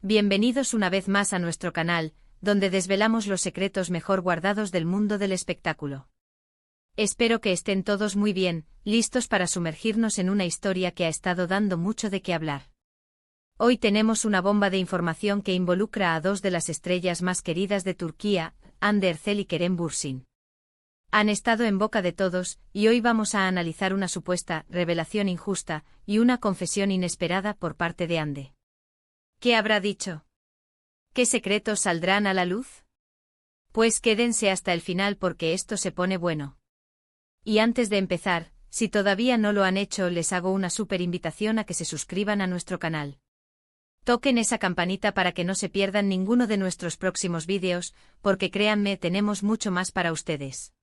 Bienvenidos una vez más a nuestro canal, donde desvelamos los secretos mejor guardados del mundo del espectáculo. Espero que estén todos muy bien, listos para sumergirnos en una historia que ha estado dando mucho de qué hablar. Hoy tenemos una bomba de información que involucra a dos de las estrellas más queridas de Turquía, Hande Erçel y Kerem Bürsin. Han estado en boca de todos, y hoy vamos a analizar una supuesta revelación injusta y una confesión inesperada por parte de Hande. ¿Qué habrá dicho? ¿Qué secretos saldrán a la luz? Pues quédense hasta el final porque esto se pone bueno. Y antes de empezar, si todavía no lo han hecho, les hago una súper invitación a que se suscriban a nuestro canal. Toquen esa campanita para que no se pierdan ninguno de nuestros próximos vídeos, porque créanme, tenemos mucho más para ustedes.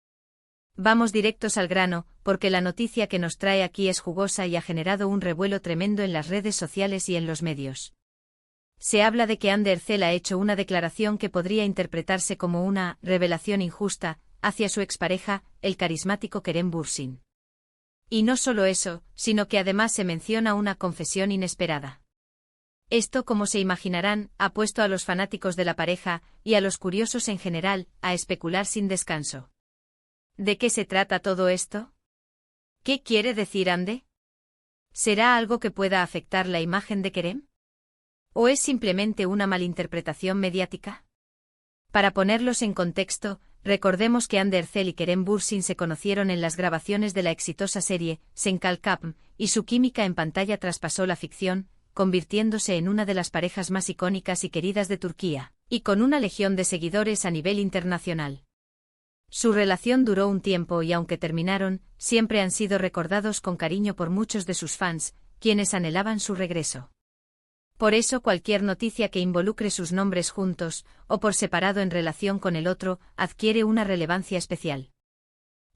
Vamos directos al grano, porque la noticia que nos trae aquí es jugosa y ha generado un revuelo tremendo en las redes sociales y en los medios. Se habla de que Hande Erçel ha hecho una declaración que podría interpretarse como una revelación injusta hacia su expareja, el carismático Kerem Bürsin. Y no solo eso, sino que además se menciona una confesión inesperada. Esto, como se imaginarán, ha puesto a los fanáticos de la pareja, y a los curiosos en general, a especular sin descanso. ¿De qué se trata todo esto? ¿Qué quiere decir Hande? ¿Será algo que pueda afectar la imagen de Kerem? ¿O es simplemente una malinterpretación mediática? Para ponerlos en contexto, recordemos que Hande Erçel y Kerem Bürsin se conocieron en las grabaciones de la exitosa serie Sen Kalkapm, y su química en pantalla traspasó la ficción, convirtiéndose en una de las parejas más icónicas y queridas de Turquía, y con una legión de seguidores a nivel internacional. Su relación duró un tiempo y aunque terminaron, siempre han sido recordados con cariño por muchos de sus fans, quienes anhelaban su regreso. Por eso cualquier noticia que involucre sus nombres juntos, o por separado en relación con el otro, adquiere una relevancia especial.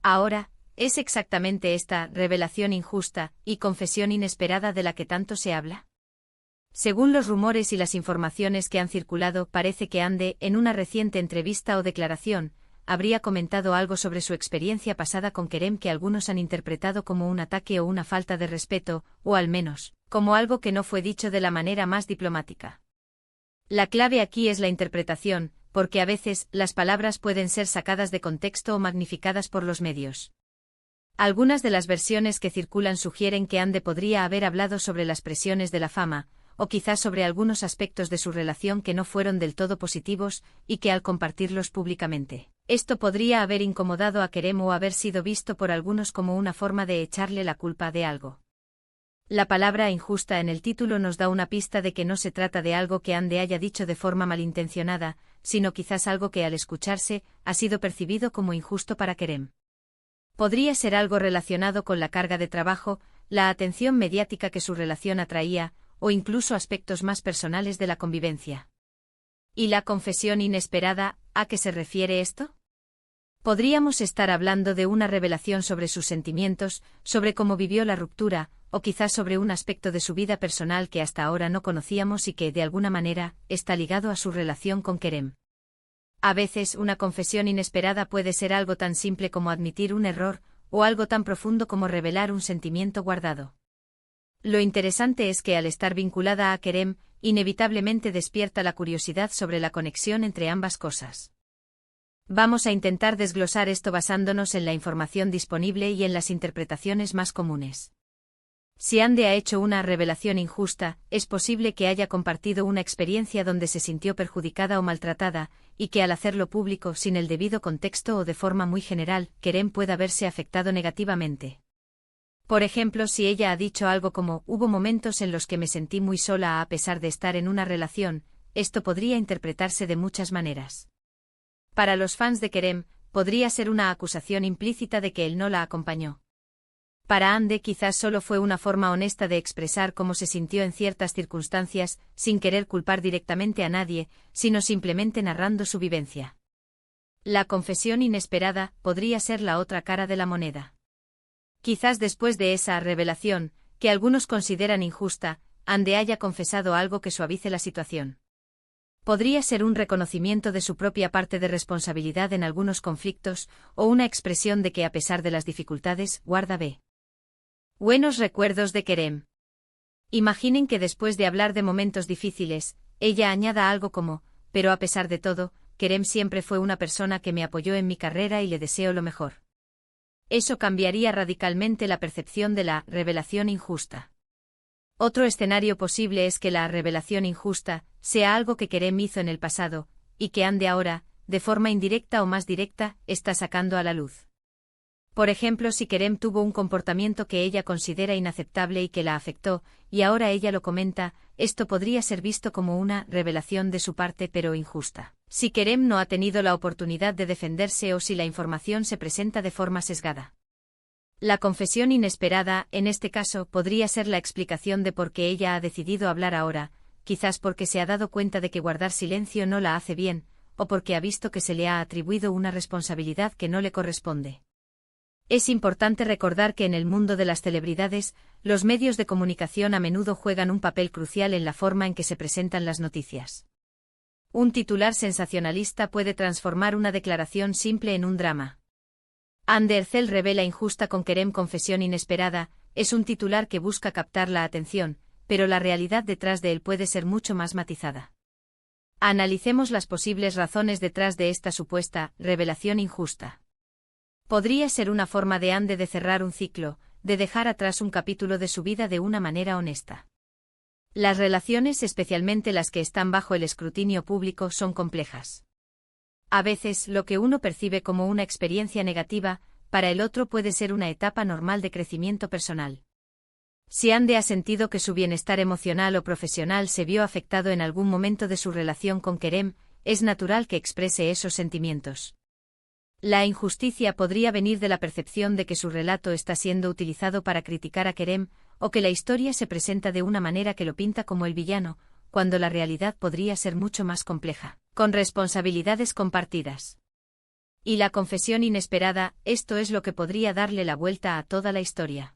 Ahora, ¿es exactamente esta revelación injusta y confesión inesperada de la que tanto se habla? Según los rumores y las informaciones que han circulado, parece que Hande, en una reciente entrevista o declaración, habría comentado algo sobre su experiencia pasada con Kerem que algunos han interpretado como un ataque o una falta de respeto, o al menos, como algo que no fue dicho de la manera más diplomática. La clave aquí es la interpretación, porque a veces las palabras pueden ser sacadas de contexto o magnificadas por los medios. Algunas de las versiones que circulan sugieren que Hande podría haber hablado sobre las presiones de la fama, o quizás sobre algunos aspectos de su relación que no fueron del todo positivos, y que al compartirlos públicamente, esto podría haber incomodado a Kerem o haber sido visto por algunos como una forma de echarle la culpa de algo. La palabra injusta en el título nos da una pista de que no se trata de algo que Hande haya dicho de forma malintencionada, sino quizás algo que al escucharse, ha sido percibido como injusto para Kerem. Podría ser algo relacionado con la carga de trabajo, la atención mediática que su relación atraía, o incluso aspectos más personales de la convivencia. ¿Y la confesión inesperada, a qué se refiere esto? Podríamos estar hablando de una revelación sobre sus sentimientos, sobre cómo vivió la ruptura, o quizás sobre un aspecto de su vida personal que hasta ahora no conocíamos y que, de alguna manera, está ligado a su relación con Kerem. A veces una confesión inesperada puede ser algo tan simple como admitir un error, o algo tan profundo como revelar un sentimiento guardado. Lo interesante es que al estar vinculada a Kerem, inevitablemente despierta la curiosidad sobre la conexión entre ambas cosas. Vamos a intentar desglosar esto basándonos en la información disponible y en las interpretaciones más comunes. Si Hande ha hecho una revelación injusta, es posible que haya compartido una experiencia donde se sintió perjudicada o maltratada, y que al hacerlo público sin el debido contexto o de forma muy general, Kerem pueda verse afectado negativamente. Por ejemplo, si ella ha dicho algo como, hubo momentos en los que me sentí muy sola a pesar de estar en una relación, esto podría interpretarse de muchas maneras. Para los fans de Kerem, podría ser una acusación implícita de que él no la acompañó. Para Hande quizás solo fue una forma honesta de expresar cómo se sintió en ciertas circunstancias, sin querer culpar directamente a nadie, sino simplemente narrando su vivencia. La confesión inesperada podría ser la otra cara de la moneda. Quizás después de esa revelación, que algunos consideran injusta, Hande haya confesado algo que suavice la situación. Podría ser un reconocimiento de su propia parte de responsabilidad en algunos conflictos, o una expresión de que a pesar de las dificultades, guarda buenos recuerdos de Kerem. Imaginen que después de hablar de momentos difíciles, ella añada algo como, pero a pesar de todo, Kerem siempre fue una persona que me apoyó en mi carrera y le deseo lo mejor. Eso cambiaría radicalmente la percepción de la revelación injusta. Otro escenario posible es que la revelación injusta sea algo que Kerem hizo en el pasado, y que Ande ahora, de forma indirecta o más directa, está sacando a la luz. Por ejemplo, si Kerem tuvo un comportamiento que ella considera inaceptable y que la afectó, y ahora ella lo comenta, esto podría ser visto como una revelación de su parte pero injusta. Si Kerem no ha tenido la oportunidad de defenderse o si la información se presenta de forma sesgada. La confesión inesperada, en este caso, podría ser la explicación de por qué ella ha decidido hablar ahora, quizás porque se ha dado cuenta de que guardar silencio no la hace bien, o porque ha visto que se le ha atribuido una responsabilidad que no le corresponde. Es importante recordar que en el mundo de las celebridades, los medios de comunicación a menudo juegan un papel crucial en la forma en que se presentan las noticias. Un titular sensacionalista puede transformar una declaración simple en un drama. Ande Erçel revela injusta con Kerem confesión inesperada, es un titular que busca captar la atención, pero la realidad detrás de él puede ser mucho más matizada. Analicemos las posibles razones detrás de esta supuesta revelación injusta. Podría ser una forma de Ande de cerrar un ciclo, de dejar atrás un capítulo de su vida de una manera honesta. Las relaciones, especialmente las que están bajo el escrutinio público, son complejas. A veces, lo que uno percibe como una experiencia negativa, para el otro puede ser una etapa normal de crecimiento personal. Si Ande ha sentido que su bienestar emocional o profesional se vio afectado en algún momento de su relación con Kerem, es natural que exprese esos sentimientos. La injusticia podría venir de la percepción de que su relato está siendo utilizado para criticar a Kerem, o que la historia se presenta de una manera que lo pinta como el villano, cuando la realidad podría ser mucho más compleja, con responsabilidades compartidas. Y la confesión inesperada, esto es lo que podría darle la vuelta a toda la historia.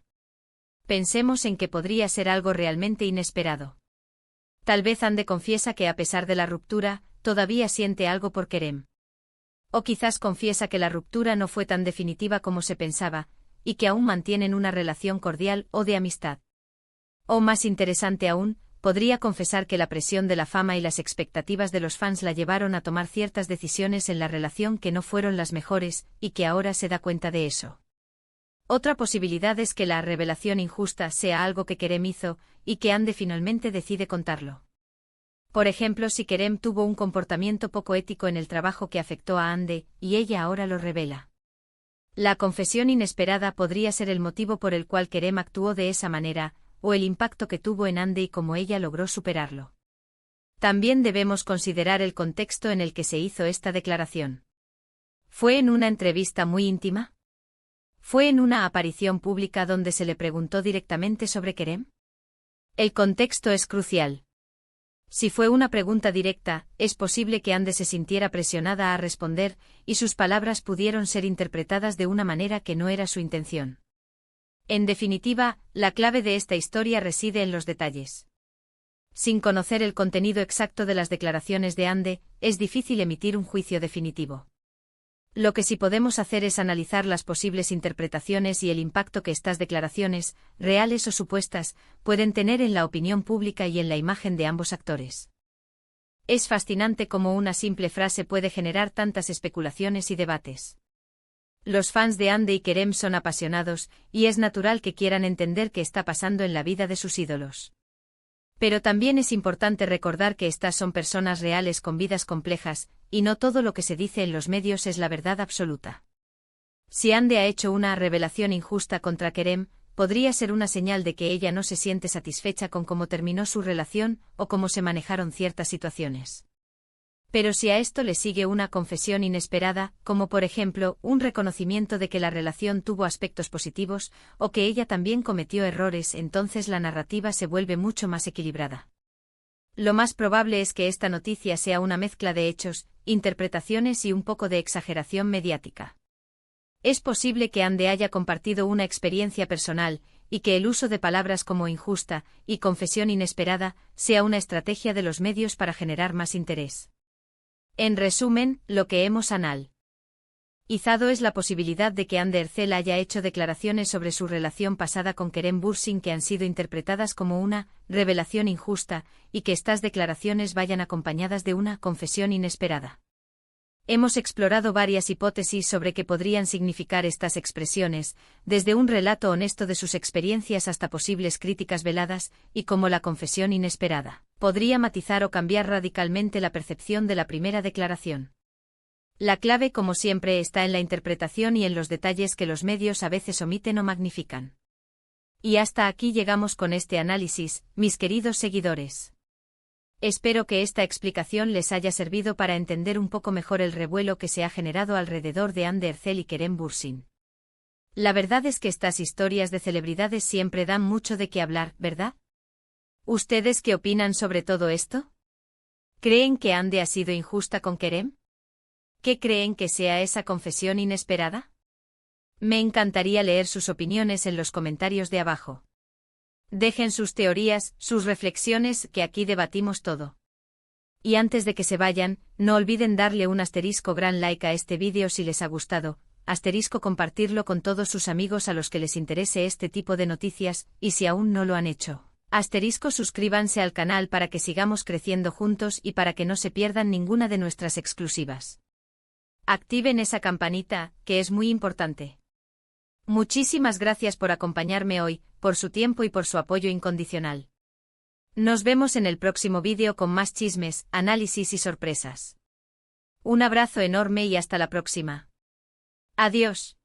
Pensemos en que podría ser algo realmente inesperado. Tal vez Ande confiesa que a pesar de la ruptura, todavía siente algo por Kerem. O quizás confiesa que la ruptura no fue tan definitiva como se pensaba, y que aún mantienen una relación cordial o de amistad. O más interesante aún, podría confesar que la presión de la fama y las expectativas de los fans la llevaron a tomar ciertas decisiones en la relación que no fueron las mejores, y que ahora se da cuenta de eso. Otra posibilidad es que la revelación injusta sea algo que Kerem hizo, y que Ande finalmente decide contarlo. Por ejemplo, si Kerem tuvo un comportamiento poco ético en el trabajo que afectó a Ande, y ella ahora lo revela. La confesión inesperada podría ser el motivo por el cual Kerem actuó de esa manera, o el impacto que tuvo en Ande y cómo ella logró superarlo. También debemos considerar el contexto en el que se hizo esta declaración. ¿Fue en una entrevista muy íntima? ¿Fue en una aparición pública donde se le preguntó directamente sobre Kerem? El contexto es crucial. Si fue una pregunta directa, es posible que Ande se sintiera presionada a responder, y sus palabras pudieron ser interpretadas de una manera que no era su intención. En definitiva, la clave de esta historia reside en los detalles. Sin conocer el contenido exacto de las declaraciones de Ande, es difícil emitir un juicio definitivo. Lo que sí podemos hacer es analizar las posibles interpretaciones y el impacto que estas declaraciones, reales o supuestas, pueden tener en la opinión pública y en la imagen de ambos actores. Es fascinante cómo una simple frase puede generar tantas especulaciones y debates. Los fans de Ande y Kerem son apasionados, y es natural que quieran entender qué está pasando en la vida de sus ídolos. Pero también es importante recordar que estas son personas reales con vidas complejas, y no todo lo que se dice en los medios es la verdad absoluta. Si Ande ha hecho una revelación injusta contra Kerem, podría ser una señal de que ella no se siente satisfecha con cómo terminó su relación o cómo se manejaron ciertas situaciones. Pero si a esto le sigue una confesión inesperada, como por ejemplo un reconocimiento de que la relación tuvo aspectos positivos, o que ella también cometió errores, entonces la narrativa se vuelve mucho más equilibrada. Lo más probable es que esta noticia sea una mezcla de hechos, interpretaciones y un poco de exageración mediática. Es posible que Ande haya compartido una experiencia personal, y que el uso de palabras como injusta y confesión inesperada sea una estrategia de los medios para generar más interés. En resumen, lo que hemos analizado Izado es la posibilidad de que Anne Ercel haya hecho declaraciones sobre su relación pasada con Kerem Bürsin que han sido interpretadas como una revelación injusta, y que estas declaraciones vayan acompañadas de una confesión inesperada. Hemos explorado varias hipótesis sobre qué podrían significar estas expresiones, desde un relato honesto de sus experiencias hasta posibles críticas veladas, y cómo la confesión inesperada podría matizar o cambiar radicalmente la percepción de la primera declaración. La clave, como siempre, está en la interpretación y en los detalles que los medios a veces omiten o magnifican. Y hasta aquí llegamos con este análisis, mis queridos seguidores. Espero que esta explicación les haya servido para entender un poco mejor el revuelo que se ha generado alrededor de Anne Ercel y Kerem Bürsin. La verdad es que estas historias de celebridades siempre dan mucho de qué hablar, ¿verdad? ¿Ustedes qué opinan sobre todo esto? ¿Creen que Anne ha sido injusta con Kerem? ¿Qué creen que sea esa confesión inesperada? Me encantaría leer sus opiniones en los comentarios de abajo. Dejen sus teorías, sus reflexiones, que aquí debatimos todo. Y antes de que se vayan, no olviden darle un gran like a este vídeo si les ha gustado, compartirlo con todos sus amigos a los que les interese este tipo de noticias, y si aún no lo han hecho, suscríbanse al canal para que sigamos creciendo juntos y para que no se pierdan ninguna de nuestras exclusivas. Activen esa campanita, que es muy importante. Muchísimas gracias por acompañarme hoy, por su tiempo y por su apoyo incondicional. Nos vemos en el próximo vídeo con más chismes, análisis y sorpresas. Un abrazo enorme y hasta la próxima. Adiós.